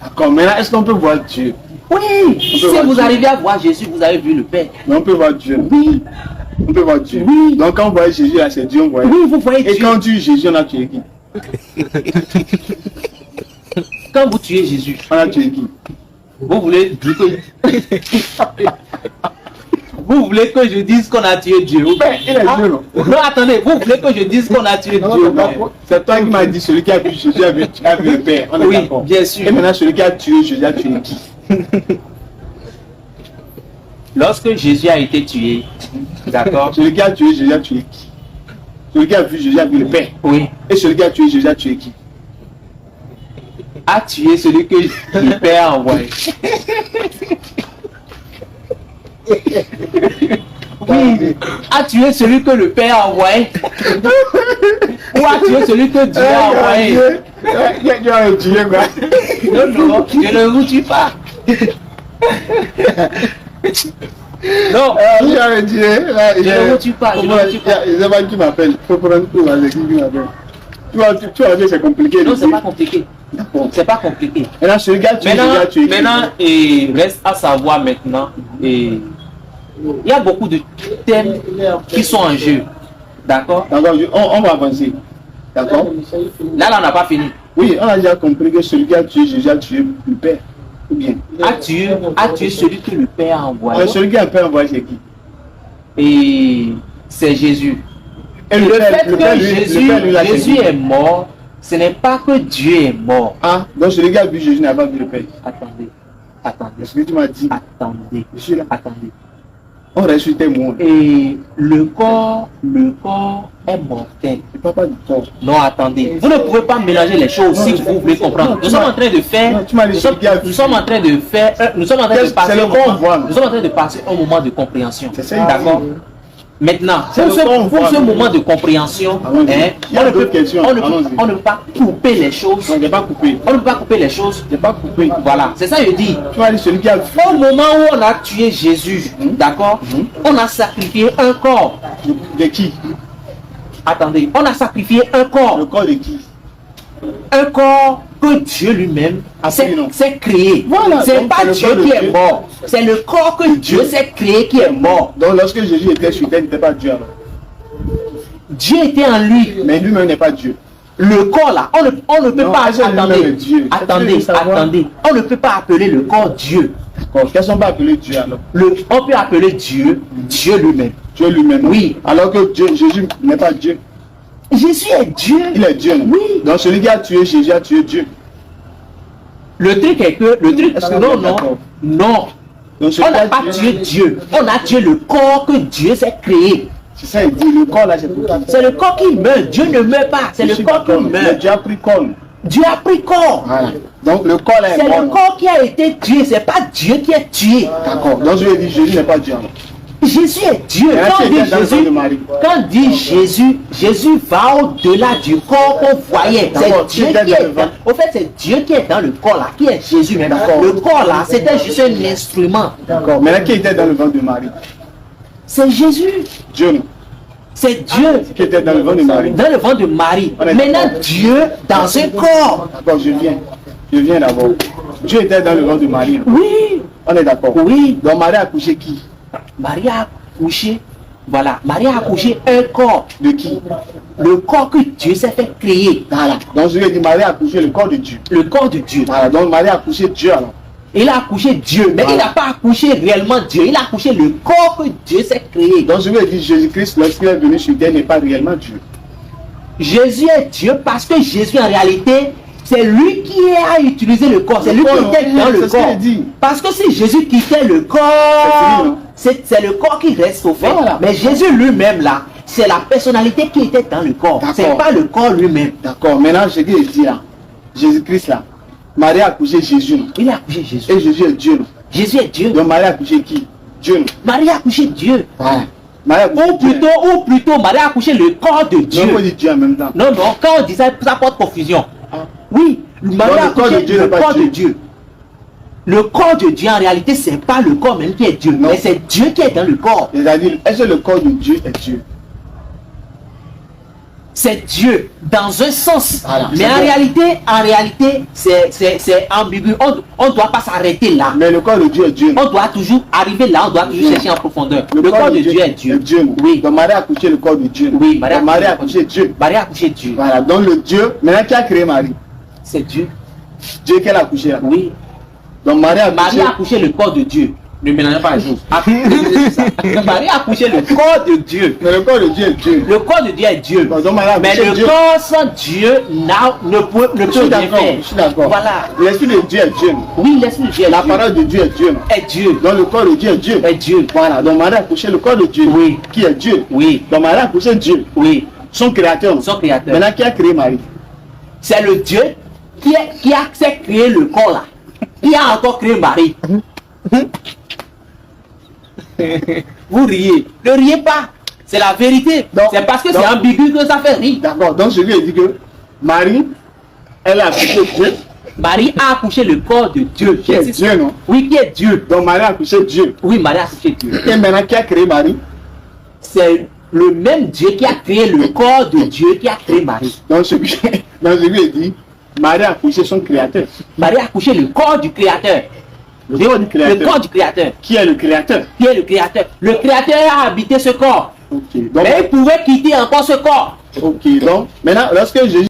D'accord, maintenant, est-ce qu'on peut voir Dieu? Oui, si vous arrivez à voir Jésus, vous avez vu le Père. Mais on peut voir Dieu. Oui. On peut voir Dieu. Oui. Donc quand on voit Jésus, là, c'est Dieu, on voit. Oui, vous voyez Dieu. Et quand tu tues Jésus, on a tué qui? Quand vous tuez Jésus, on a tué qui? Vous voulez dire que... Vous voulez que je dise qu'on a tué Dieu? Ben, il est Dieu, non? Non, attendez, vous voulez que je dise qu'on a tué Dieu? C'est toi qui m'as dit celui qui a vu Jésus a vu le Père. On est oui, d'accord. bien sûr. Et maintenant, celui qui a tué Jésus a tué qui? Lorsque Jésus a été tué, d'accord? Celui qui a tué Jésus a tué qui? Celui qui a vu Jésus a vu le Père. Oui. Et celui qui a tué Jésus a tué qui? A tué celui que le Père a envoyé. Oui, a tué celui que le Père a envoyé. Ou a tué celui que Dieu a envoyé. Dieu a tué quoi? Non, je ne vous tue pas. Non, Dieu a tué. Je ne vous tue pas. Je ne vous tue pas. Je ne sais pas qui m'appelle. Il faut prendre tout avec qui m'appelle. Tu vas dire c'est compliqué. Non, c'est pas compliqué. C'est pas compliqué. Maintenant, celui qui a tué Jésus a tué qui? Maintenant, il reste à savoir maintenant. Il y a beaucoup de thèmes qui sont en jeu. D'accord? D'accord, on va avancer. D'accord? Là, on n'a pas fini. Oui, on a déjà compris que celui qui a tué Jésus a tué le Père. Ou bien? A tué celui que le Père a envoyé. Celui qui a le Père envoyé, c'est qui? Et c'est Jésus. Et le fait que Jésus est mort, ce n'est pas que Dieu est mort. Ah, donc celui qui a vu Jésus n'a pas vu le Père. Attendez. Ce que tu m'as dit. Attendez. Je suis là. Attendez. On reste sur tes mots. Et le corps est mortel. Je parle pas du corps. Non, attendez. Vous ne pouvez pas mélanger les choses si vous voulez comprendre. Nous sommes en train de faire. Nous sommes en train de faire. Nous sommes en train de passer. Nous sommes en train de passer un moment de compréhension. D'accord? Maintenant, pour ce moment de compréhension, on ne peut pas couper les choses. Non, je n'ai pas coupé. On ne peut pas couper les choses. Je n'ai pas coupé. Voilà, c'est ça que je dis. Tu vas dire celui qui a vu. Au moment où on a tué Jésus, d'accord, on a sacrifié un corps. De qui? Attendez, on a sacrifié un corps. Le corps de qui? Un corps que Dieu lui-même s'est créé. Voilà, c'est pas Dieu qui est mort. C'est le corps que Dieu s'est créé qui est mort. Donc lorsque Jésus était sur terre, il n'était pas Dieu alors. Dieu était en lui. Mais lui-même n'est pas Dieu. Le corps là, on ne peut pas. Attendez. On ne peut pas appeler le corps Dieu. Qu'est-ce qu'on peut appeler Dieu alors? On peut appeler Dieu lui-même. Dieu lui-même. Oui. Alors que Jésus n'est pas Dieu. Jésus est Dieu. Il est Dieu. Oui. Donc celui qui a tué Jésus a tué Dieu. Le truc est que non. On n'a pas tué Dieu. On a tué le corps que Dieu s'est créé. C'est ça, il dit le corps là, c'est pour qui? C'est le corps qui meurt. Dieu ne meurt pas. C'est le corps qui meurt. Dieu a pris corps. Dieu a pris corps. Voilà. Donc le corps là est mort. C'est le corps qui a été tué. C'est pas Dieu qui est tué. D'accord. Donc je vais dire Jésus n'est pas Dieu. Jésus est Dieu. Quand dit Jésus va au-delà du corps qu'on voyait. C'est Dieu qui est dans. Au fait, c'est Dieu qui est dans le corps là, qui est Jésus. Le corps là, c'était juste un instrument. D'accord. Mais là, qui était dans le ventre de Marie? C'est Jésus. Dieu. C'est Dieu qui était dans le ventre de Marie. Dans le ventre de Marie. Maintenant, Dieu dans un corps. D'accord, je viens d'abord. Dieu était dans le ventre de Marie. Oui. On est d'accord. Oui. Donc Marie a accouché qui? Marie a accouché. Voilà. Marie a accouché un corps. De qui? Le corps que Dieu s'est fait créer. Voilà. Donc je vais dire Marie a accouché le corps de Dieu. Le corps de Dieu. Voilà. Donc Marie a accouché Dieu alors. Il a accouché Dieu, mais il n'a pas accouché réellement Dieu. Il a accouché le corps que Dieu s'est créé. Donc je vais dire Jésus-Christ, lorsqu'il est venu sur terre, n'est pas réellement Dieu. Jésus est Dieu parce que Jésus en réalité, c'est lui qui a utilisé le corps. C'est lui qui était dans le corps. Parce que si Jésus quittait le corps, c'est le corps qui reste au fait. Voilà. Mais Jésus lui-même là, c'est la personnalité qui était dans le corps. C'est pas le corps lui-même. D'accord. Maintenant, je dis là, Jésus-Christ là. Marie a accouché Jésus. Il a accouché Jésus. Et Jésus est Dieu. Jésus est Dieu. Donc Marie a accouché qui? Dieu. Marie a accouché Dieu. Ouais. Ou plutôt, Marie a accouché le corps de Dieu. Non, on dit Dieu en même temps. Non, quand on dit ça, ça porte confusion. Oui, Marie a accouché le corps de Dieu. Le corps de Dieu, en réalité, c'est pas le corps même qui est Dieu. Non. Mais c'est Dieu qui est dans le corps. C'est-à-dire, est-ce que le corps de Dieu est Dieu? c'est Dieu dans un sens. Voilà, mais en réalité, c'est ambigu. On ne doit pas s'arrêter là. Mais le corps de Dieu est Dieu. On doit toujours arriver là, on doit toujours chercher en profondeur. Le corps de Dieu est Dieu. Oui. Donc Marie a accouché le corps de Dieu. Oui, Marie a accouché Dieu. Marie a accouché Dieu. Voilà, donc le Dieu, maintenant qui a créé Marie? C'est Dieu. Dieu qu'elle a accouché là. Oui. Donc Marie a accouché le corps de Dieu. Ne mélangez pas les choses. Marie a accouché le corps de Dieu. Mais le corps de Dieu est Dieu. Le corps de Dieu est Dieu. Donc, mais le Dieu. corps sans Dieu ne peut rien faire. Je suis d'accord. Voilà. L'esprit de Dieu est Dieu. Oui, l'esprit de Dieu est La Dieu. parole de Dieu est Dieu. Est Dieu. Donc le corps de Dieu est Dieu. Est Dieu. Voilà. Donc Marie a accouché le corps de Dieu. Oui. Qui est Dieu. Oui. Donc Marie a accouché Dieu. Oui. Son créateur. Son créateur. Maintenant qui a créé Marie? C'est le Dieu qui a créé le corps là. Qui a encore créé Marie. Vous riez. Ne riez pas. C'est la vérité. C'est parce que c'est ambigu que ça fait rire. D'accord. Donc je lui ai dit que Marie, elle a accouché Dieu. Marie a accouché le corps de Dieu. Qui est Dieu, non? Oui, qui est Dieu. Donc Marie a accouché Dieu. Oui, Marie a accouché Dieu. Et maintenant qui a créé Marie? C'est le même Dieu qui a créé le corps de Dieu qui a créé Marie. Donc je lui ai dit, Marie a accouché son créateur. Marie a accouché le corps du créateur. Le corps du créateur. Le corps du créateur. Qui est le créateur? Qui est le créateur? Le créateur a habité ce corps. Ok. Donc, mais il pouvait quitter encore ce corps. ok. Donc, maintenant, lorsque Jésus